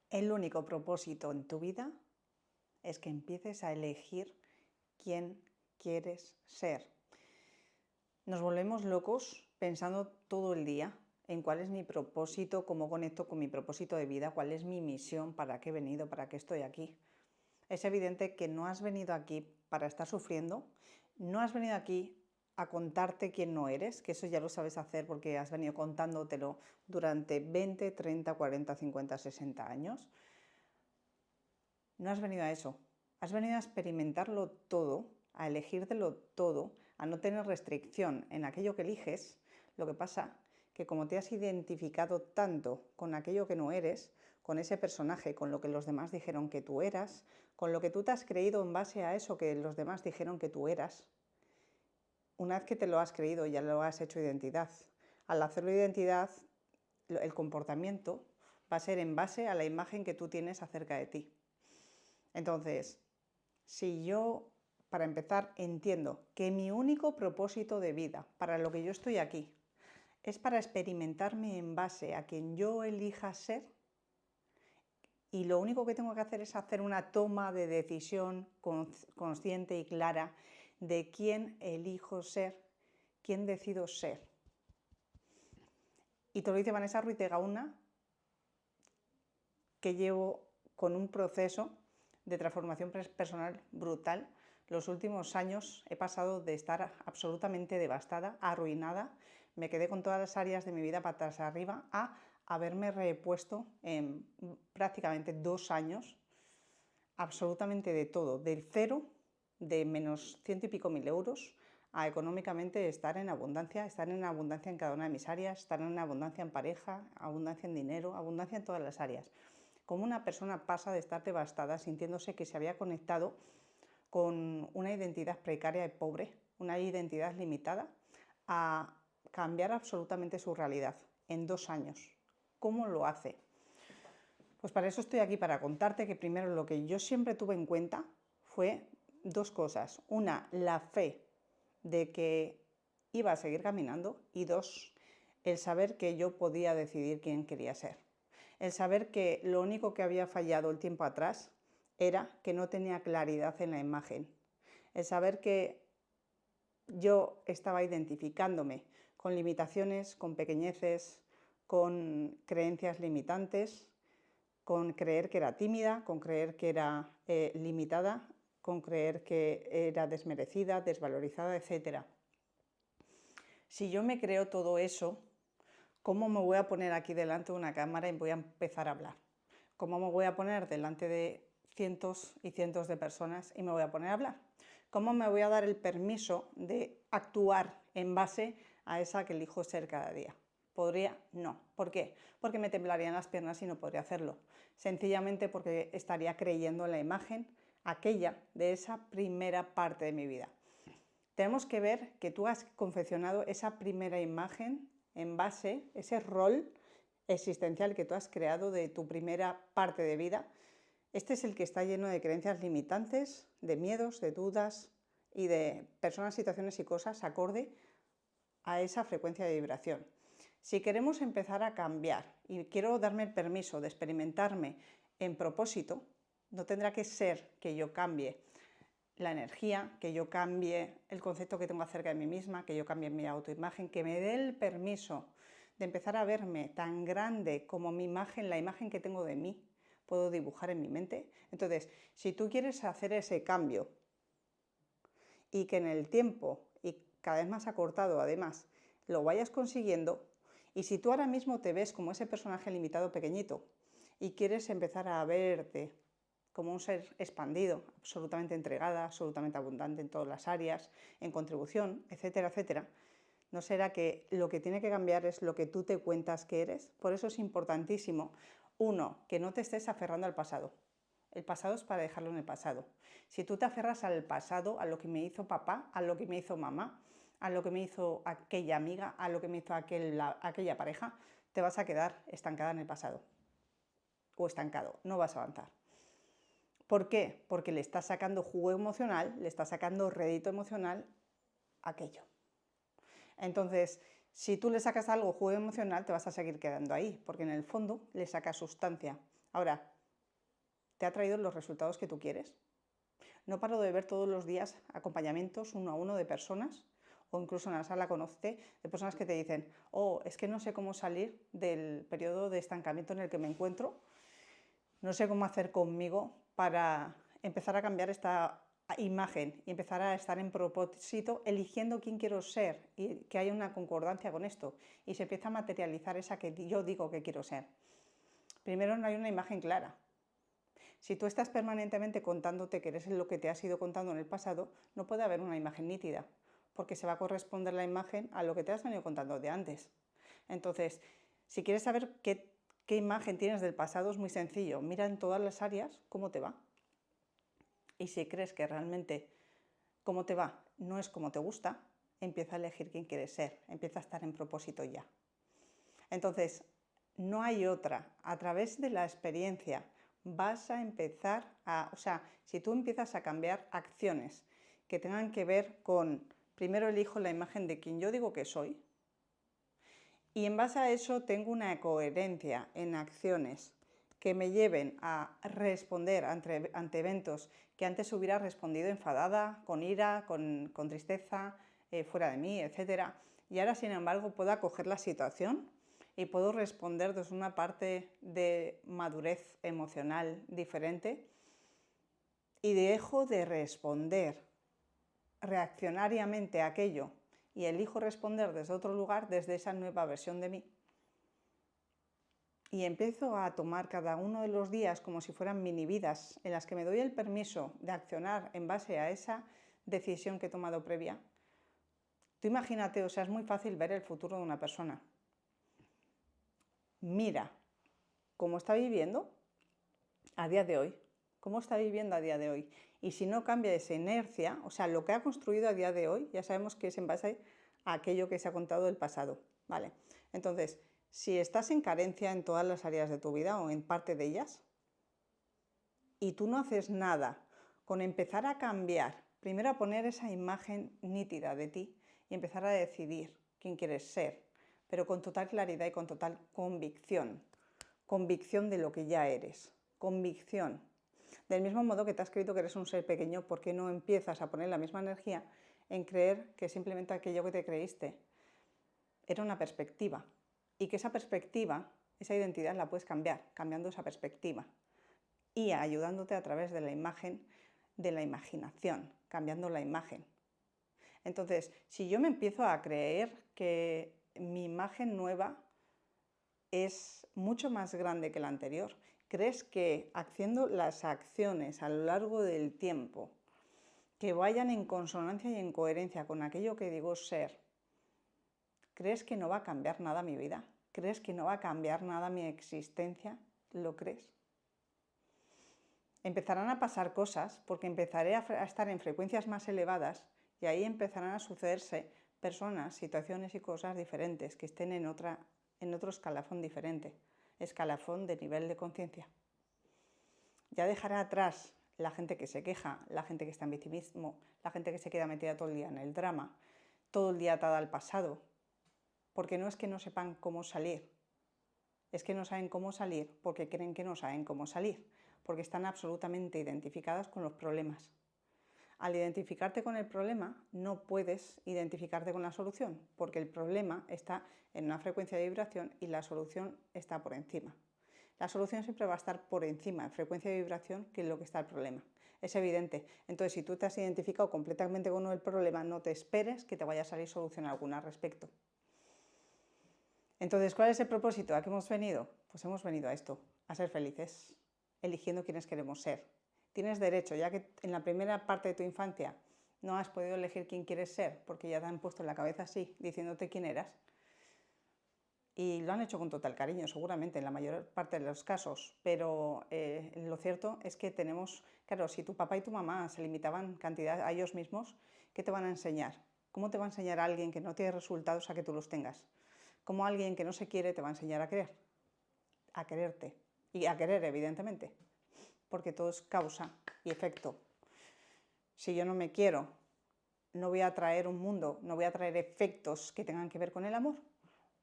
El único propósito en tu vida es que empieces a elegir quién quieres ser. Nos volvemos locos pensando todo el día en cuál es mi propósito, cómo conecto con mi propósito de vida, cuál es mi misión, para qué he venido, para qué estoy aquí. Es evidente que no has venido aquí para estar sufriendo, no has venido aquí a contarte quién no eres, que eso ya lo sabes hacer porque has venido contándotelo durante 20, 30, 40, 50, 60 años. No has venido a eso, has venido a experimentarlo todo, a elegírtelo todo, a no tener restricción en aquello que eliges. Lo que pasa que como te has identificado tanto con aquello que no eres, con ese personaje, con lo que los demás dijeron que tú eras, con lo que tú te has creído en base a eso que los demás dijeron que tú eras, una vez que te lo has creído ya lo has hecho identidad. Al hacerlo identidad, el comportamiento va a ser en base a la imagen que tú tienes acerca de ti. Entonces, si yo, para empezar, entiendo que mi único propósito de vida, para lo que yo estoy aquí, es para experimentarme en base a quien yo elija ser, y lo único que tengo que hacer es hacer una toma de decisión consciente y clara de quién elijo ser, quién decido ser. Y te lo dice Vanessa Ruiz de Gauna, que llevo con un proceso de transformación personal brutal. Los últimos años he pasado de estar absolutamente devastada, arruinada, me quedé con todas las áreas de mi vida patas arriba, a haberme repuesto en prácticamente 2 años absolutamente de todo, del cero, de menos 100 y pico mil euros, a económicamente estar en abundancia en cada una de mis áreas, estar en abundancia en pareja, abundancia en dinero, abundancia en todas las áreas. Como una persona pasa de estar devastada sintiéndose que se había conectado con una identidad precaria y pobre, una identidad limitada, a cambiar absolutamente su realidad en 2 años. ¿Cómo lo hace? Pues para eso estoy aquí, para contarte que primero lo que yo siempre tuve en cuenta fue 2 cosas. Una, la fe de que iba a seguir caminando, y 2, el saber que yo podía decidir quién quería ser. El saber que lo único que había fallado el tiempo atrás era que no tenía claridad en la imagen. El saber que yo estaba identificándome con limitaciones, con pequeñeces, con creencias limitantes, con creer que era tímida, con creer que era limitada, con creer que era desmerecida, desvalorizada, etc. Si yo me creo todo eso, ¿cómo me voy a poner aquí delante de una cámara y voy a empezar a hablar? ¿Cómo me voy a poner delante de cientos y cientos de personas y me voy a poner a hablar? ¿Cómo me voy a dar el permiso de actuar en base a esa que elijo ser cada día? ¿Podría? No. ¿Por qué? Porque me temblarían las piernas y no podría hacerlo. Sencillamente porque estaría creyendo en la imagen aquella de esa primera parte de mi vida. Tenemos que ver que tú has confeccionado esa primera imagen en base, ese rol existencial que tú has creado de tu primera parte de vida. Este es el que está lleno de creencias limitantes, de miedos, de dudas y de personas, situaciones y cosas acorde a esa frecuencia de vibración. Si queremos empezar a cambiar y quiero darme el permiso de experimentarme en propósito, no tendrá que ser que yo cambie la energía, que yo cambie el concepto que tengo acerca de mí misma, que yo cambie mi autoimagen, que me dé el permiso de empezar a verme tan grande como mi imagen, la imagen que tengo de mí, puedo dibujar en mi mente. Entonces, si tú quieres hacer ese cambio y que en el tiempo, y cada vez más acortado además, lo vayas consiguiendo, y si tú ahora mismo te ves como ese personaje limitado pequeñito y quieres empezar a verte como un ser expandido, absolutamente entregada, absolutamente abundante en todas las áreas, en contribución, etcétera, etcétera, ¿no será que lo que tiene que cambiar es lo que tú te cuentas que eres? Por eso es importantísimo, uno, que no te estés aferrando al pasado. El pasado es para dejarlo en el pasado. Si tú te aferras al pasado, a lo que me hizo papá, a lo que me hizo mamá, a lo que me hizo aquella amiga, a lo que me hizo aquella pareja, te vas a quedar estancada en el pasado. O estancado, no vas a avanzar. ¿Por qué? Porque le estás sacando jugo emocional, le estás sacando rédito emocional a aquello. Entonces, si tú le sacas algo jugo emocional, te vas a seguir quedando ahí, porque en el fondo le sacas sustancia. Ahora, ¿Te ha traído los resultados que tú quieres? No paro de ver todos los días acompañamientos uno a uno de personas, o incluso en la sala conozco de personas que te dicen, oh, es que no sé cómo salir del periodo de estancamiento en el que me encuentro, no sé cómo hacer conmigo para empezar a cambiar esta imagen y empezar a estar en propósito, eligiendo quién quiero ser y que haya una concordancia con esto y se empieza a materializar esa que yo digo que quiero ser. Primero, no hay una imagen clara. Si tú estás permanentemente contándote que eres lo que te has ido contando en el pasado, no puede haber una imagen nítida, porque se va a corresponder la imagen a lo que te has venido contando de antes. Entonces, si quieres saber qué imagen tienes del pasado, es muy sencillo. Mira en todas las áreas cómo te va. Y si crees que realmente cómo te va no es como te gusta, empieza a elegir quién quieres ser, empieza a estar en propósito ya. Entonces, no hay otra. A través de la experiencia vas a empezar si tú empiezas a cambiar acciones que tengan que ver con, primero elijo la imagen de quien yo digo que soy, y en base a eso tengo una coherencia en acciones que me lleven a responder ante eventos que antes hubiera respondido enfadada, con ira, con tristeza, fuera de mí, etc. Y ahora, sin embargo, puedo acoger la situación y puedo responder desde una parte de madurez emocional diferente y dejo de responder reaccionariamente a aquello y elijo responder desde otro lugar, desde esa nueva versión de mí. Y empiezo a tomar cada uno de los días como si fueran mini vidas en las que me doy el permiso de accionar en base a esa decisión que he tomado previa. Tú imagínate, es muy fácil ver el futuro de una persona. Mira cómo está viviendo a día de hoy, cómo está viviendo a día de hoy. Y si no cambia esa inercia, lo que ha construido a día de hoy, ya sabemos que es en base a aquello que se ha contado del pasado, ¿vale? Entonces, si estás en carencia en todas las áreas de tu vida o en parte de ellas, y tú no haces nada con empezar a cambiar, primero a poner esa imagen nítida de ti y empezar a decidir quién quieres ser, pero con total claridad y con total convicción. Convicción de lo que ya eres. Convicción. Del mismo modo que te has creído que eres un ser pequeño, ¿por qué no empiezas a poner la misma energía en creer que simplemente aquello que te creíste era una perspectiva? Y que esa perspectiva, esa identidad la puedes cambiar, cambiando esa perspectiva y ayudándote a través de la imagen, de la imaginación, cambiando la imagen. Entonces, si yo me empiezo a creer que mi imagen nueva es mucho más grande que la anterior, ¿crees que haciendo las acciones a lo largo del tiempo que vayan en consonancia y en coherencia con aquello que digo ser, crees que no va a cambiar nada mi vida? ¿Crees que no va a cambiar nada mi existencia? ¿Lo crees? Empezarán a pasar cosas porque empezaré a estar en frecuencias más elevadas y ahí empezarán a sucederse personas, situaciones y cosas diferentes que estén en otro escalafón diferente, escalafón de nivel de conciencia. Ya dejará atrás la gente que se queja, la gente que está en victimismo, la gente que se queda metida todo el día en el drama, todo el día atada al pasado, porque no es que no sepan cómo salir, es que no saben cómo salir porque creen que no saben cómo salir, porque están absolutamente identificadas con los problemas. Al identificarte con el problema, no puedes identificarte con la solución, porque el problema está en una frecuencia de vibración y la solución está por encima. La solución siempre va a estar por encima en frecuencia de vibración que lo que está el problema. Es evidente. Entonces, si tú te has identificado completamente con el problema, no te esperes que te vaya a salir solución alguna al respecto. Entonces, ¿cuál es el propósito? ¿A qué hemos venido? Pues hemos venido a esto, a ser felices, eligiendo quiénes queremos ser. Tienes derecho, ya que en la primera parte de tu infancia no has podido elegir quién quieres ser, porque ya te han puesto en la cabeza así, diciéndote quién eras, y lo han hecho con total cariño, seguramente, en la mayor parte de los casos, pero lo cierto es que tenemos, claro, si tu papá y tu mamá se limitaban cantidad a ellos mismos, ¿qué te van a enseñar? ¿Cómo te va a enseñar a alguien que no tiene resultados a que tú los tengas? ¿Cómo alguien que no se quiere te va a enseñar a querer? A quererte. Y a querer, evidentemente, porque todo es causa y efecto. Si yo no me quiero, no voy a traer un mundo, no voy a traer efectos que tengan que ver con el amor,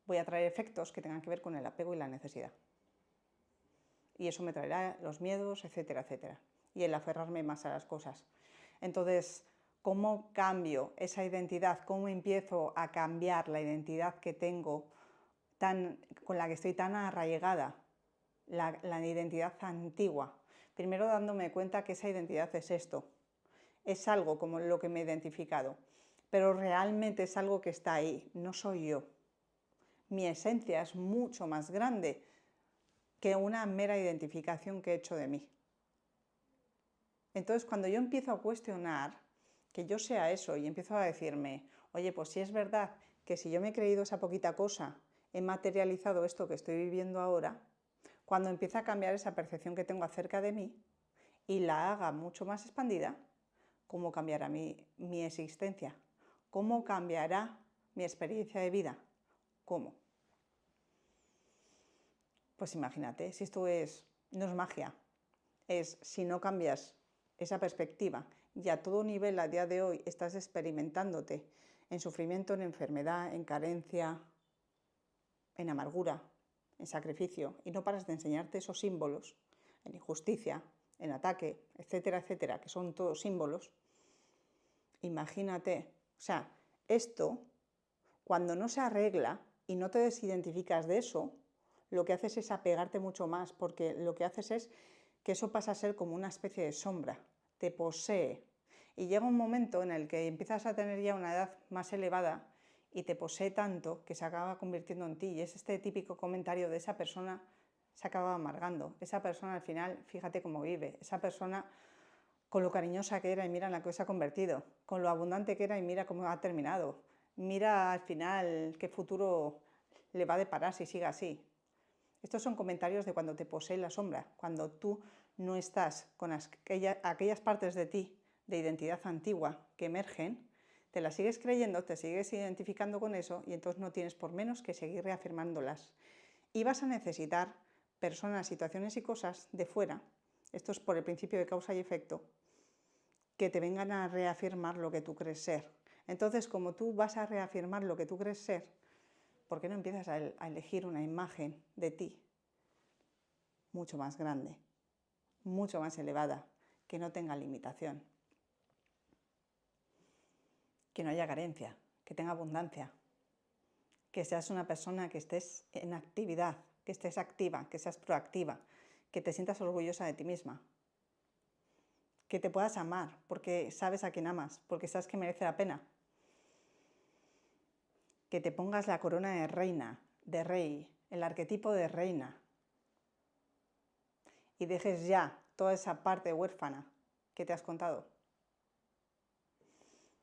voy a traer efectos que tengan que ver con el apego y la necesidad. y eso me traerá los miedos, etcétera, etcétera, y el aferrarme más a las cosas. Entonces, ¿cómo cambio esa identidad? ¿Cómo empiezo a cambiar la identidad que tengo, con la que estoy tan arraigada, la identidad antigua? Primero dándome cuenta que esa identidad es esto, es algo como lo que me he identificado, pero realmente es algo que está ahí, no soy yo. Mi esencia es mucho más grande que una mera identificación que he hecho de mí. Entonces, cuando yo empiezo a cuestionar que yo sea eso y empiezo a decirme, oye, pues si es verdad que si yo me he creído esa poquita cosa, he materializado esto que estoy viviendo ahora, cuando empieza a cambiar esa percepción que tengo acerca de mí y la haga mucho más expandida, ¿cómo cambiará mi existencia? ¿Cómo cambiará mi experiencia de vida? ¿Cómo? Pues imagínate, si esto no es magia, es si no cambias esa perspectiva y a todo nivel a día de hoy estás experimentándote en sufrimiento, en enfermedad, en carencia, en amargura, en sacrificio, y no paras de enseñarte esos símbolos, en injusticia, en ataque, etcétera, etcétera, que son todos símbolos, imagínate, o sea, esto, cuando no se arregla y no te desidentificas de eso, lo que haces es apegarte mucho más, porque lo que haces es que eso pasa a ser como una especie de sombra, te posee. Y llega un momento en el que empiezas a tener ya una edad más elevada y te posee tanto que se acaba convirtiendo en ti. Y es este típico comentario de esa persona se acaba amargando. Esa persona al final, fíjate cómo vive. Esa persona con lo cariñosa que era y mira en la que se ha convertido. Con lo abundante que era y mira cómo ha terminado. Mira al final qué futuro le va a deparar si sigue así. Estos son comentarios de cuando te posee la sombra, cuando tú no estás con aquellas partes de ti, de identidad antigua, que emergen, te las sigues creyendo, te sigues identificando con eso y entonces no tienes por menos que seguir reafirmándolas. Y vas a necesitar personas, situaciones y cosas de fuera, esto es por el principio de causa y efecto, que te vengan a reafirmar lo que tú crees ser. Entonces, como tú vas a reafirmar lo que tú crees ser, ¿por qué no empiezas a elegir una imagen de ti mucho más grande, mucho más elevada, que no tenga limitación, que no haya carencia, que tenga abundancia, que seas una persona que estés en actividad, que estés activa, que seas proactiva, que te sientas orgullosa de ti misma, que te puedas amar porque sabes a quién amas, porque sabes que merece la pena, que te pongas la corona de reina, de rey, el arquetipo de reina, y dejes ya toda esa parte huérfana que te has contado.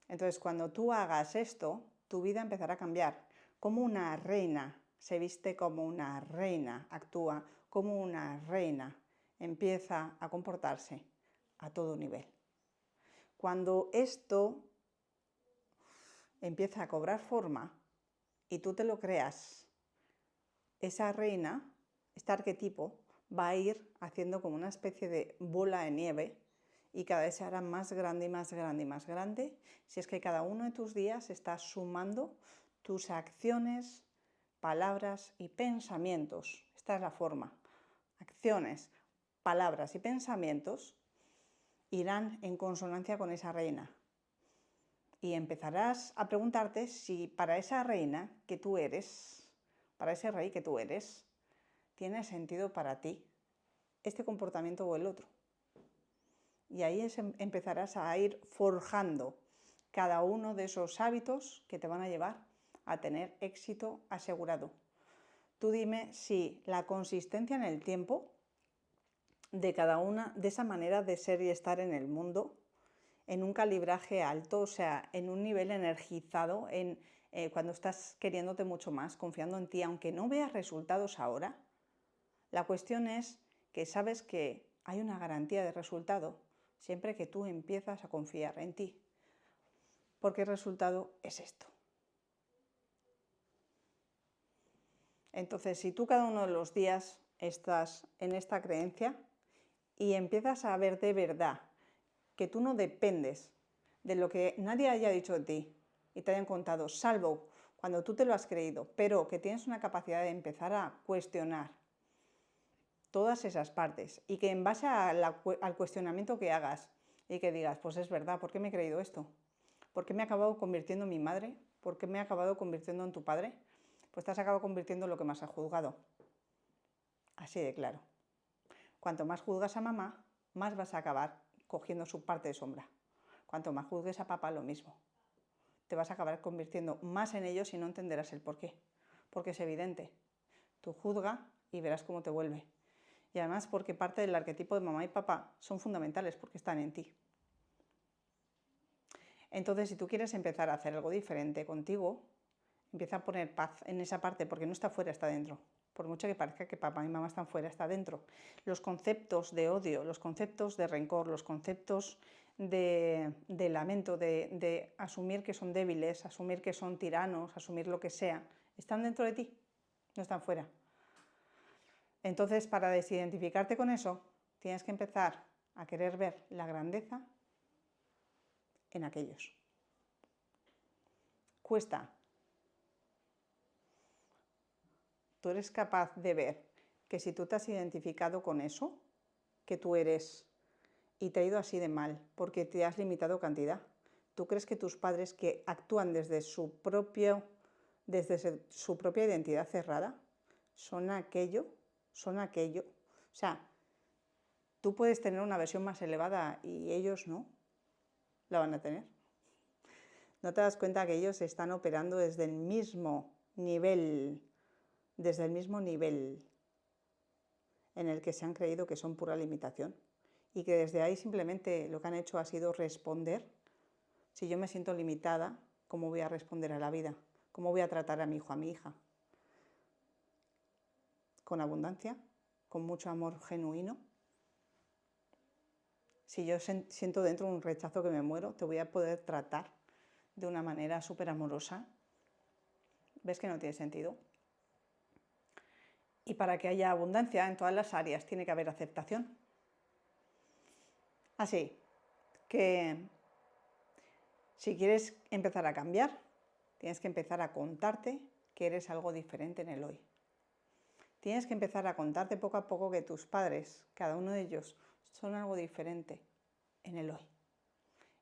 Entonces, cuando tú hagas esto, tu vida empezará a cambiar. Como una reina se viste como una reina, actúa como una reina, empieza a comportarse a todo nivel. Cuando esto empieza a cobrar forma y tú te lo creas, esa reina, este arquetipo, va a ir haciendo como una especie de bola de nieve y cada vez se hará más grande y más grande y más grande, si es que cada uno de tus días está sumando tus acciones, palabras y pensamientos. Esta es la forma. Acciones, palabras y pensamientos irán en consonancia con esa reina. Y empezarás a preguntarte si para esa reina que tú eres, para ese rey que tú eres, tiene sentido para ti este comportamiento o el otro. Y ahí empezarás a ir forjando cada uno de esos hábitos que te van a llevar a tener éxito asegurado. Tú dime si la consistencia en el tiempo de cada una, de esa manera de ser y estar en el mundo, en un calibraje alto, o sea, en un nivel energizado, cuando estás queriéndote mucho más, confiando en ti, aunque no veas resultados ahora, la cuestión es que sabes que hay una garantía de resultado siempre que tú empiezas a confiar en ti, porque el resultado es esto. Entonces, si tú cada uno de los días estás en esta creencia y empiezas a ver de verdad que tú no dependes de lo que nadie haya dicho de ti y te hayan contado, salvo cuando tú te lo has creído, pero que tienes una capacidad de empezar a cuestionar todas esas partes y que en base al cuestionamiento que hagas y que digas, pues es verdad, ¿por qué me he creído esto? ¿Por qué me he acabado convirtiendo en mi madre? ¿Por qué me he acabado convirtiendo en tu padre? Pues te has acabado convirtiendo en lo que más has juzgado. Así de claro. Cuanto más juzgas a mamá, más vas a acabar cogiendo su parte de sombra. Cuanto más juzgues a papá, lo mismo. Te vas a acabar convirtiendo más en ellos y no entenderás el por qué. Porque es evidente. Tú juzga y verás cómo te vuelve. Y además porque parte del arquetipo de mamá y papá son fundamentales porque están en ti. Entonces, si tú quieres empezar a hacer algo diferente contigo, empieza a poner paz en esa parte porque no está fuera, está dentro. Por mucho que parezca que papá y mamá están fuera, está dentro. Los conceptos de odio, los conceptos de rencor, los conceptos de lamento, de asumir que son débiles, asumir que son tiranos, asumir lo que sea, están dentro de ti, no están fuera. Entonces, para desidentificarte con eso, tienes que empezar a querer ver la grandeza en aquellos. Cuesta. Tú eres capaz de ver que si tú te has identificado con eso, que tú eres, y te ha ido así de mal, porque te has limitado cantidad. ¿Tú crees que tus padres que actúan desde su propia identidad cerrada son aquello? O sea, tú puedes tener una versión más elevada y ellos no la van a tener. ¿No te das cuenta que ellos están operando desde el mismo nivel en el que se han creído que son pura limitación? Y que desde ahí simplemente lo que han hecho ha sido responder. Si yo me siento limitada, ¿cómo voy a responder a la vida? ¿Cómo voy a tratar a mi hijo, a mi hija? Con abundancia, con mucho amor genuino. Si yo siento dentro un rechazo que me muero, te voy a poder tratar de una manera súper amorosa. ¿Ves que no tiene sentido? Y para que haya abundancia en todas las áreas tiene que haber aceptación. Así que si quieres empezar a cambiar, tienes que empezar a contarte que eres algo diferente en el hoy. Tienes que empezar a contarte poco a poco que tus padres, cada uno de ellos, son algo diferente en el hoy.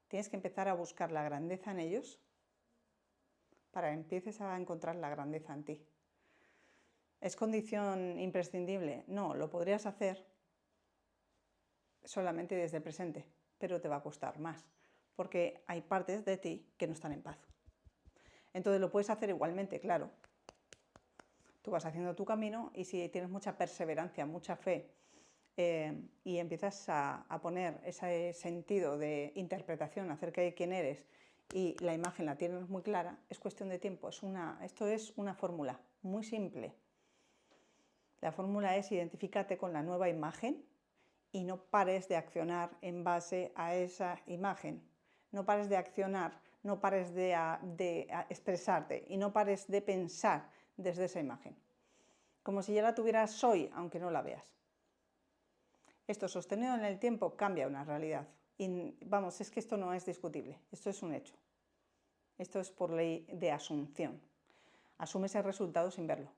Tienes que empezar a buscar la grandeza en ellos para que empieces a encontrar la grandeza en ti. ¿Es condición imprescindible? No, lo podrías hacer solamente desde el presente, pero te va a costar más, porque hay partes de ti que no están en paz. Entonces lo puedes hacer igualmente, claro. Tú vas haciendo tu camino y si tienes mucha perseverancia, mucha fe y empiezas a poner ese sentido de interpretación acerca de quién eres y la imagen la tienes muy clara, es cuestión de tiempo. Esto es una fórmula muy simple. La fórmula es identifícate con la nueva imagen y no pares de accionar en base a esa imagen. No pares de accionar, no pares de expresarte y no pares de pensar desde esa imagen. Como si ya la tuvieras hoy, aunque no la veas. Esto sostenido en el tiempo cambia una realidad. Y vamos, es que esto no es discutible, esto es un hecho. Esto es por ley de asunción. Asumes el resultado sin verlo.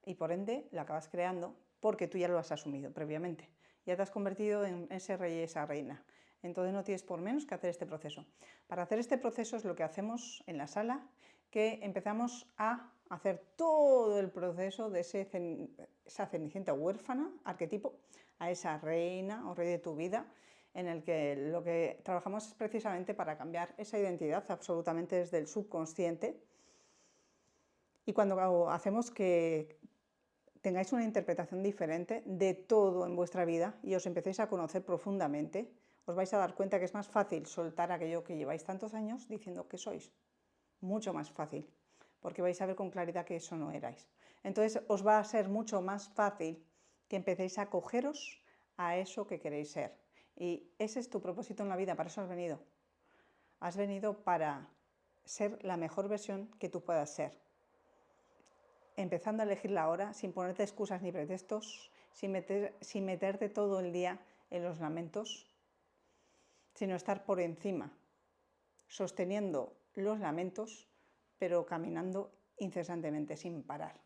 Y por ende lo acabas creando porque tú ya lo has asumido previamente. Ya te has convertido en ese rey y esa reina. Entonces no tienes por menos que hacer este proceso. Para hacer este proceso es lo que hacemos en la sala, que empezamos a hacer todo el proceso de esa cenicienta huérfana, arquetipo, a esa reina o rey de tu vida, en el que lo que trabajamos es precisamente para cambiar esa identidad absolutamente desde el subconsciente. Y cuando hacemos que tengáis una interpretación diferente de todo en vuestra vida y os empecéis a conocer profundamente, os vais a dar cuenta que es más fácil soltar aquello que lleváis tantos años diciendo que sois. Mucho más fácil, porque vais a ver con claridad que eso no erais. Entonces os va a ser mucho más fácil que empecéis a acogeros a eso que queréis ser. Y ese es tu propósito en la vida, para eso has venido. Has venido para ser la mejor versión que tú puedas ser. Empezando a elegirla ahora, sin ponerte excusas ni pretextos, sin meterte todo el día en los lamentos, sino estar por encima, sosteniendo los lamentos, pero caminando incesantemente, sin parar.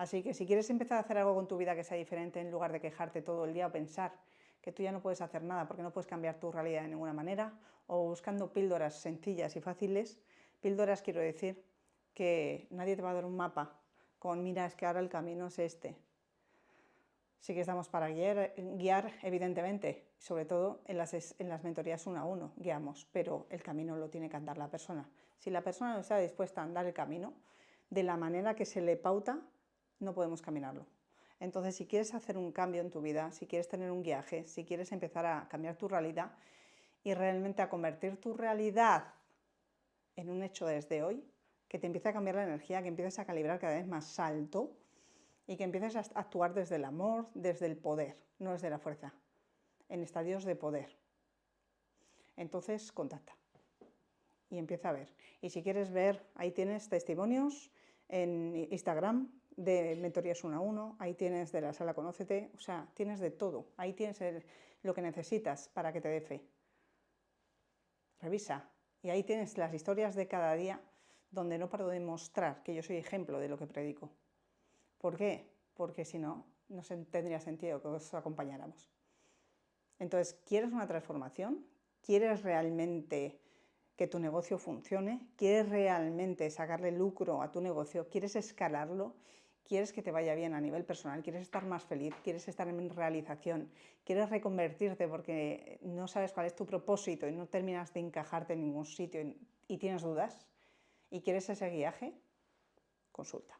Así que si quieres empezar a hacer algo con tu vida que sea diferente, en lugar de quejarte todo el día o pensar que tú ya no puedes hacer nada porque no puedes cambiar tu realidad de ninguna manera, o buscando píldoras sencillas y fáciles, píldoras quiero decir que nadie te va a dar un mapa con mira, es que ahora el camino es este. Sí que estamos para guiar evidentemente, sobre todo en las mentorías 1 a 1 guiamos, pero el camino lo tiene que andar la persona. Si la persona no está dispuesta a andar el camino de la manera que se le pauta, no podemos caminarlo. Entonces, si quieres hacer un cambio en tu vida, si quieres tener un viaje, si quieres empezar a cambiar tu realidad y realmente a convertir tu realidad en un hecho desde hoy, que te empiece a cambiar la energía, que empieces a calibrar cada vez más alto y que empieces a actuar desde el amor, desde el poder, no desde la fuerza, en estadios de poder. Entonces, contacta y empieza a ver. Y si quieres ver, ahí tienes testimonios en Instagram de mentorías 1 a 1, ahí tienes de la sala Conócete, o sea, tienes de todo, ahí tienes lo que necesitas para que te dé fe. Revisa, y ahí tienes las historias de cada día donde no paro de mostrar que yo soy ejemplo de lo que predico. ¿Por qué? Porque si no, no tendría sentido que os acompañáramos. Entonces, ¿quieres una transformación? ¿Quieres realmente que tu negocio funcione? ¿Quieres realmente sacarle lucro a tu negocio? ¿Quieres escalarlo? ¿Quieres que te vaya bien a nivel personal? ¿Quieres estar más feliz? ¿Quieres estar en realización? ¿Quieres reconvertirte porque no sabes cuál es tu propósito y no terminas de encajarte en ningún sitio y tienes dudas? ¿Y quieres ese guiaje? Consulta.